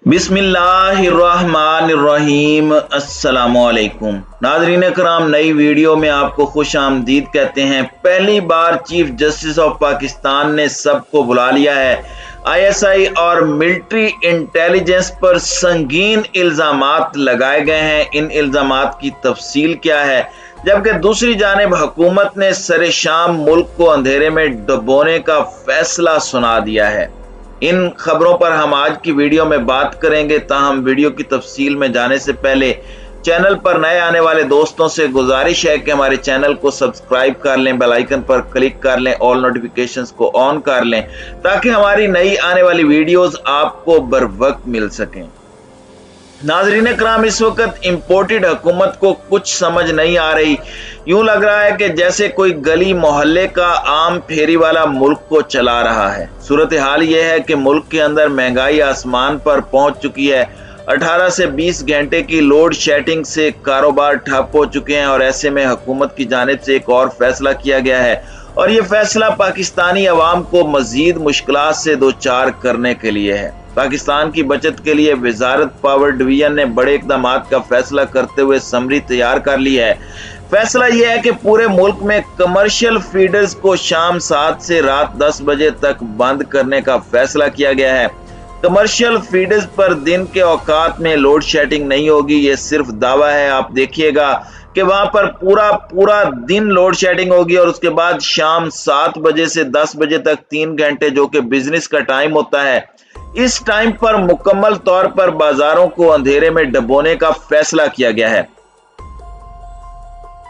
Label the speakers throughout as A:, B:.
A: बिस्मिल्लाहिर्रहमानिर्रहीम। अस्सलामुअलैकुम नाज़रीन कराम, नई वीडियो में आपको खुश आमदीद कहते हैं। पहली बार चीफ जस्टिस ऑफ पाकिस्तान ने सबको बुला लिया है। ISI और मिलिट्री इंटेलिजेंस पर संगीन इल्जामात लगाए गए हैं। इन इल्जामात की तफसील क्या है, जबकि दूसरी जानिब हुकूमत ने सरेशाम मुल्क को अंधेरे में डुबोने का फैसला सुना दिया है। इन खबरों पर हम आज की वीडियो में बात करेंगे। ताहम वीडियो की तफसील में जाने से पहले चैनल पर नए आने वाले दोस्तों से गुजारिश है कि हमारे चैनल को सब्सक्राइब कर लें, बेल आइकन पर क्लिक कर लें, ऑल नोटिफिकेशंस को ऑन कर लें ताकि हमारी नई आने वाली वीडियोस आपको बर वक्त मिल सकें। नाजरीन कराम, इस वक्त इम्पोर्टेड हुकूमत को कुछ समझ नहीं आ रही। यूं लग रहा है कि जैसे कोई गली मोहल्ले का आम फेरी वाला मुल्क को चला रहा है। सूरत हाल यह है कि मुल्क के अंदर महंगाई आसमान पर पहुंच चुकी है। 18 से 20 घंटे की लोड शेडिंग से कारोबार ठप हो चुके हैं और ऐसे में हुकूमत की जानिब से एक और फैसला किया गया है और ये फैसला पाकिस्तानी अवाम को मजीद मुश्किलात से दो चार करने के लिए है। पाकिस्तान की बचत के लिए वजारत पावर डिवीजन ने बड़े इकदाम का फैसला करते हुए समरी तैयार कर ली है। फैसला यह है कि पूरे मुल्क में कमर्शियल फीडर्स को शाम 7 से रात 10 बजे तक बंद करने का फैसला किया गया है। कमर्शियल फीडर्स पर दिन के औकात में लोड शेडिंग नहीं होगी, ये सिर्फ दावा है। आप देखिएगा कि वहां पर पूरा दिन लोड शेडिंग होगी और उसके बाद शाम 7 बजे से 10 बजे तक 3 घंटे जो कि बिजनेस का टाइम होता है, इस टाइम पर मुकम्मल तौर पर बाजारों को अंधेरे में डुबोने का फैसला किया गया है।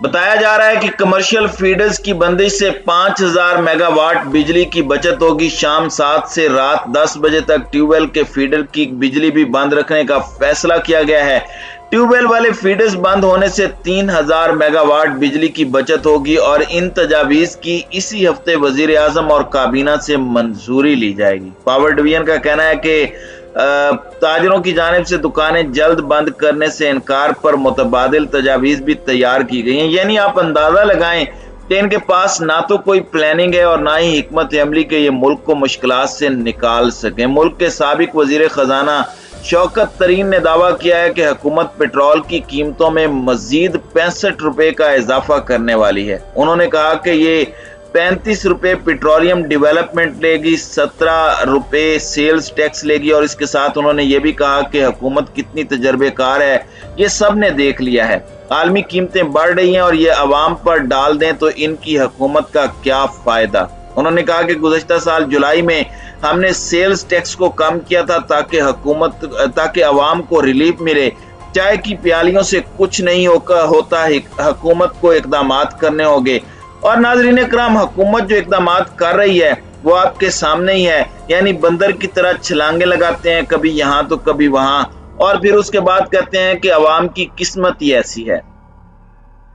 A: बताया जा रहा है कि कमर्शियल फीडर्स की बंदिश से 5000 मेगावाट बिजली की बचत होगी। शाम 7 से रात 10 बजे तक ट्यूबवेल के फीडर की बिजली भी बंद रखने का फैसला किया गया है। ट्यूबवेल वाले फीडर्स बंद होने से 3000 मेगावाट बिजली की बचत होगी और इन तजावीज की इसी हफ्ते वजीर आजम और काबीना से मंजूरी ली जाएगी। पावर डिवीजन का कहना है कि ताजरों की जानिब से दुकानें जल्द बंद करने से इनकार पर मुतबादिल तजावीज भी तैयार की गई हैं। यानी आप अंदाजा लगाएं कि इनके पास ना तो कोई प्लानिंग है और ना ही हिकमत अमली के ये मुल्क को मुश्किलात से निकाल सके। मुल्क के साबिक वजीर खजाना शौकत तरीन ने दावा किया है कि हुकूमत पेट्रोल की कीमतों में मजीद 65 रुपए का इजाफा करने वाली है। उन्होंने कहा कि ये 35 रुपए पेट्रोलियम डेवलपमेंट लेगी, 17 रुपए सेल्स टैक्स लेगी और इसके साथ उन्होंने ये भी कहा कि हुकूमत कितनी तजर्बेकार है ये सब ने देख लिया है। आलमी कीमतें बढ़ रही हैं और ये अवाम पर डाल दें तो इनकी हुकूमत का क्या फायदा। उन्होंने कहा कि गुज़श्ता साल जुलाई में हमने सेल्स टैक्स को कम किया था ताकि अवाम को रिलीफ मिले। चाय की प्यालियों से कुछ नहीं होता, हुकूमत को इकदामात करने होंगे। और नाजरीन कराम, हुकूमत जो इकदामात कर रही है वो आपके सामने ही है। यानी बंदर की तरह छलांगे लगाते हैं, कभी यहाँ तो कभी वहां, और फिर उसके बाद कहते हैं कि अवाम की किस्मत ही ऐसी है।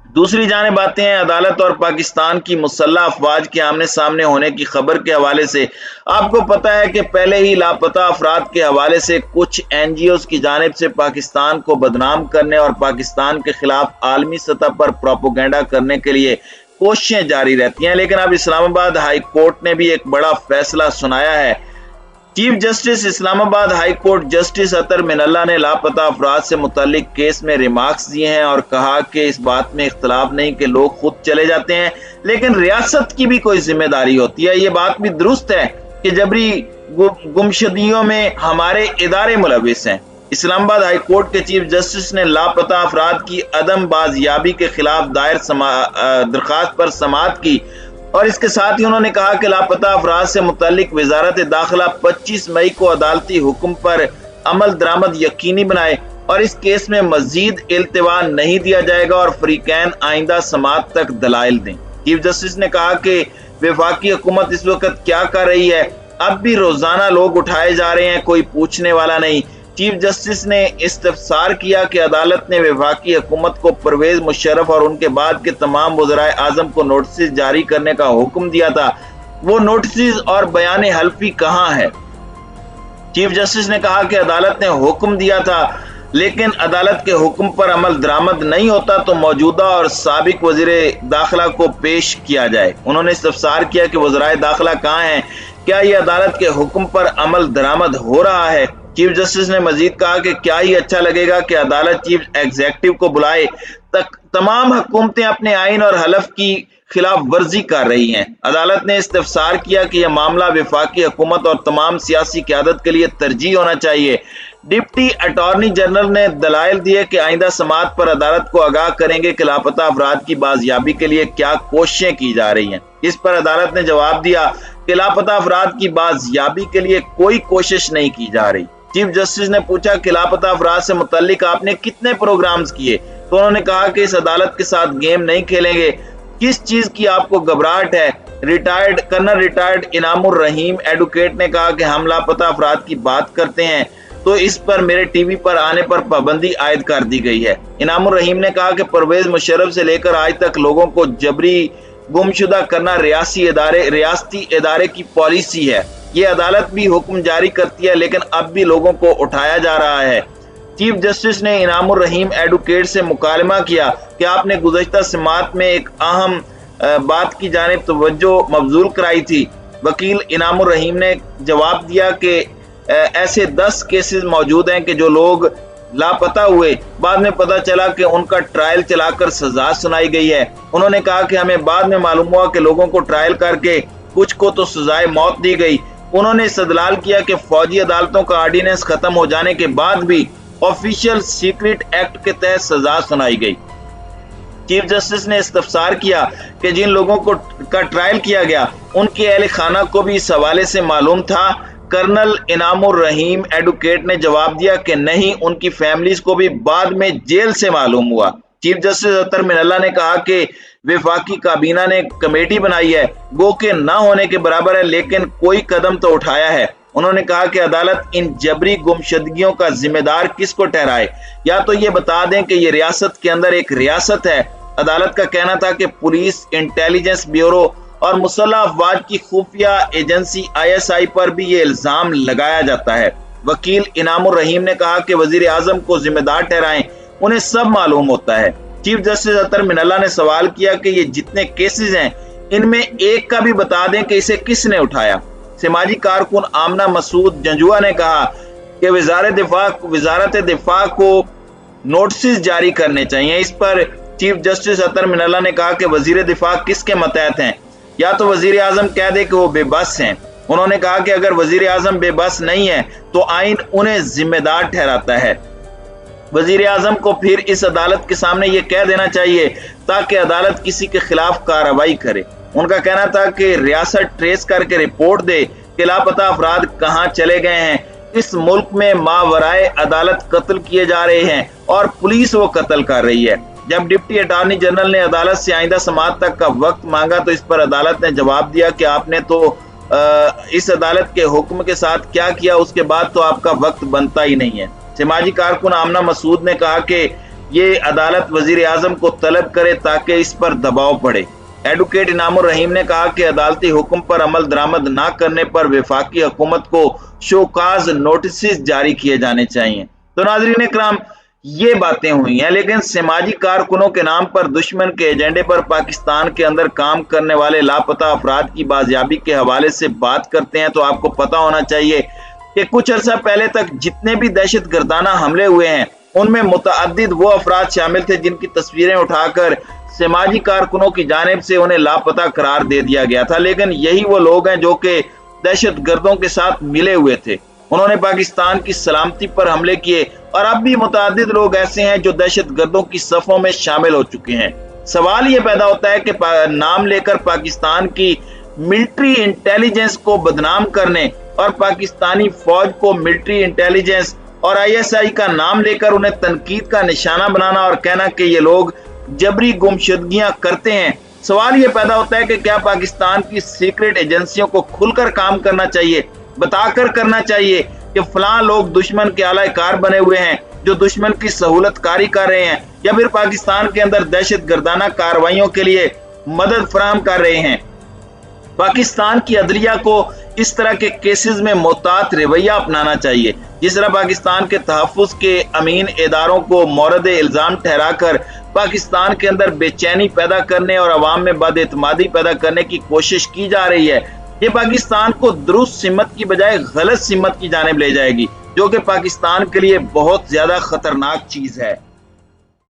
A: दूसरी जानिब आते हैं अदालत और पाकिस्तान की मुसल्लह अफवाज के आमने सामने होने की खबर के हवाले से। आपको पता है कि पहले ही लापता अफराद के हवाले से कुछ NGOs की जानिब से पाकिस्तान को बदनाम करने और पाकिस्तान के खिलाफ आलमी सतह पर प्रोपोगेंडा करने के लिए कोशिशें जारी रहती हैं। लेकिन अब इस्लामाबाद हाई कोर्ट ने भी एक बड़ा फैसला सुनाया है। Chief justice Islamabad high court justice Athar Minallah ने लापता अफराद से मुतालिक केस में रिमार्क्स दिए हैं और कहा कि इस बात में इख्तलाफ नहीं कि लोग खुद चले जाते हैं, लेकिन रियासत की भी कोई जिम्मेदारी होती है। ये बात भी दुरुस्त है कि जबरी गुमशुदगियों में हमारे इदारे मुलविस हैं। इस्लामाबाद हाई कोर्ट के चीफ जस्टिस ने लापता अफराद की अदम बाजियाबी के खिलाफ दायर दरखास्त पर समाअत की और इसके साथ ही उन्होंने कहा कि लापता अफराद से मुतालिक वजारत दाखिला 25 मई को अदालती हुक्म पर अमल दरामद यकीनी बनाए और इस केस में मजीद इल्तिवा नहीं दिया जाएगा और फरीकैन आइंदा समाअत तक दलाइल दें। चीफ जस्टिस ने कहा कि वफाकी हुकूमत इस वक्त क्या कर रही है, अब भी रोजाना लोग उठाए जा रहे हैं, कोई पूछने वाला नहीं। चीफ जस्टिस ने इस्तफसार किया कि अदालत ने वफाकी हुकूमत को परवेज मुशर्रफ और उनके बाद के तमाम वज़राए आज़म को नोटिस जारी करने का हुक्म दिया था, वो नोटिस और बयान हल्फी कहाँ है। चीफ जस्टिस ने कहा कि अदालत ने हुक्म दिया था लेकिन अदालत के हुक्म पर अमल दरामद नहीं होता तो मौजूदा और साबिक वज़ीरे दाखिला को पेश किया जाए। उन्होंने इस्तफसार किया कि वज़राए दाखिला कहाँ हैं, क्या ये अदालत के हुक्म पर अमल दरामद हो रहा है। चीफ जस्टिस ने मजीद कहा कि क्या ही अच्छा लगेगा कि अदालत चीफ एग्जीक्यूटिव को बुलाए, तमाम हुकूमतें अपने आइन और हलफ की खिलाफ वर्जी कर रही हैं। अदालत ने इस्तफसार किया कि यह मामला वफाकी हुकूमत और तमाम सियासी क़यादत के लिए तरजीह होना चाहिए। डिप्टी अटॉर्नी जनरल ने दलाइल दिए कि आइंदा समाअत पर अदालत को आगाह करेंगे कि लापता अफराद की बाजियाबी के लिए क्या कोशिशें की जा रही हैं। इस पर अदालत ने जवाब दिया कि लापता अफराद की बाजियाबी के लिए कोई कोशिश नहीं की जा रही। चीफ जस्टिस ने पूछा कि लापता अफराद से मुतल्लिक आपने कितने प्रोग्राम्स किए, तो उन्होंने कहा कि इस अदालत के साथ गेम नहीं खेलेंगे। किस चीज की आपको घबराहट है? कर्नल रिटायर्ड इनामुर रहीम एडवोकेट ने कहा कि हम लापता अफराद की बात करते हैं तो इस पर मेरे टीवी पर आने पर पाबंदी आयद कर दी गई है। इनामुर रहीम ने कहा कि परवेज मुशर्रफ से लेकर आज तक लोगों को जबरी गुमशुदा करना रियासती इदारे की पॉलिसी है। ये अदालत भी हुक्म जारी करती है, लेकिन अब भी लोगों को उठाया जा रहा है। चीफ जस्टिस ने इनामुर रहीम एडवोकेट से मुकालमा किया कि आपने गुज़श्ता समाअत में एक अहम बात की जानिब तवज्जो मबजूल कराई थी। वकील इनामुर रहीम ने जवाब दिया कि ऐसे 10 केसेस मौजूद हैं कि जो लोग लापता हुए, बाद में पता चला कि उनका ट्रायल चलाकर सजा सुनाई गई है। उन्होंने कहा कि हमें बाद में मालूम हुआ कि लोगों को ट्रायल करके कुछ को तो सजाए मौत दी गई। उन्होंने इस्तदलाल किया कि फौजी अदालतों का ऑर्डिनेंस खत्म हो जाने के बाद भी ऑफिशियल सीक्रेट एक्ट के तहत सजा सुनाई गई। चीफ जस्टिस ने इस्तफसार किया कि जिन लोगों का ट्रायल किया गया उनके अहले खाना को भी इस हवाले से मालूम था। कर्नल इनामुर रहीम एडवोकेट ने जवाब दिया कि नहीं, उनकी फैमिलीज को भी बाद में जेल से मालूम हुआ। चीफ जस्टिस अतर मिनल्ला ने कहा कि वफाकी काबीना ने कमेटी बनाई है, गो के ना होने के बराबर है, लेकिन कोई कदम तो उठाया है। उन्होंने कहा कि अदालत इन जबरी गुमशुदगियों का जिम्मेदार किसको ठहराए, या तो ये बता दें कि ये रियासत के अंदर एक रियासत है। अदालत का कहना था कि पुलिस, इंटेलिजेंस ब्यूरो और मुसल्लह अफवाज की खुफिया एजेंसी ISI पर भी ये इल्जाम लगाया जाता है। वकील इनामुर रहीम ने कहा कि वजीर आजम को जिम्मेदार ठहराएं, उन्हें सब मालूम होता है। चीफ जस्टिस अतर मिनल्ला ने सवाल किया कि ये जितने केसेस हैं इनमें एक का भी बता दें कि इसे किसने उठाया। समाजी कारकुन आमना मसूद जंजुआ ने कहा कि वजारत दिफा को नोटिस जारी करने चाहिए। इस पर चीफ जस्टिस अतर मिनल्ला ने कहा कि वजीर दिफा किसके मतहत हैं, या तो वजीर आजम कह दे कि वो बेबस हैं। उन्होंने कहा कि अगर वजीर आजम बेबस नहीं है तो आइन उन्हें जिम्मेदार ठहराता है। वजीर आजम को फिर इस अदालत के सामने ये कह देना चाहिए ताकि अदालत किसी के खिलाफ कार्रवाई करे। उनका कहना था कि रियासत ट्रेस करके रिपोर्ट दे कि लापता अफराद कहां चले गए हैं। इस मुल्क में मावराए अदालत कत्ल किए जा रहे हैं और पुलिस वो कत्ल कर रही है। जब डिप्टी अटॉर्नी जनरल ने अदालत से आइंदा समाअत तक का वक्त मांगा तो इस पर अदालत ने जवाब दिया कि आपने तो इस अदालत के हुक्म के साथ क्या किया, उसके बाद तो आपका वक्त बनता ही नहीं है। समाजी कारकुन आमना मसूद ने कहा कि ये अदालत वजीर आजम को तलब करे ताकि इस पर दबाव पड़े। एडवोकेट इनामुर रहीम ने कहा कि अदालती हुक्म पर अमल दरामद न करने पर वफाकी हुकूमत को शोकाज नोटिस जारी किए जाने चाहिए। तो नाज़रीन इकराम, ये बातें हुई हैं, लेकिन समाजी कारकुनों के नाम पर दुश्मन के एजेंडे पर पाकिस्तान के अंदर काम करने वाले लापता अफराद की बाजियाबी के हवाले से बात करते हैं तो आपको पता होना चाहिए कि कुछ अर्सा पहले तक जितने भी दहशत गर्दाना हमले हुए हैं उनमें मुतअद्दिद वो अफराद शामिल थे जिनकी तस्वीरें उठाकर समाजी कारकुनों की जानिब से उन्हें लापता करार दे दिया गया था। लेकिन यही वो लोग हैं जो कि दहशत गर्दों के साथ मिले हुए थे। उन्होंने पाकिस्तान की सलामती पर हमले किए और अब भी मुतअद्दिद लोग ऐसे हैं जो दहशत गर्दों की सफों में शामिल हो चुके हैं। सवाल ये पैदा होता है कि नाम लेकर पाकिस्तान की मिलिट्री इंटेलिजेंस को बदनाम करने और पाकिस्तानी फौज को मिलिट्री इंटेलिजेंस और ISI का नाम लेकर उन्हें तनकीद का निशाना बनाना और कहना कि ये लोग जबरी गुमशुदगियां करते हैं। सवाल ये पैदा होता है कि क्या पाकिस्तान की सीक्रेट एजेंसियों को खुलकर काम करना चाहिए, बताकर करना चाहिए कि फलां लोग दुश्मन के आलाकार बने हुए हैं जो दुश्मन की सहूलत कारी कर रहे हैं, या फिर पाकिस्तान के अंदर दहशत गर्दाना कार्रवाइयों के लिए मदद फराहम कर रहे हैं। पाकिस्तान की अदलिया को इस तरह के केसेस में मोहतात रवैया अपनाना चाहिए। जिस तरह पाकिस्तान के तहफ़्फ़ुज़ के अमीन इदारों को मौरद इल्ज़ाम ठहराकर पाकिस्तान के अंदर बेचैनी पैदा करने और अवाम में बदएतमादी पैदा करने की कोशिश की जा रही है, ये पाकिस्तान को दुरुस्त सिमत की बजाय गलत सिमत की जानिब ले जाएगी। जो कि पाकिस्तान के लिए बहुत ज्यादा खतरनाक चीज है।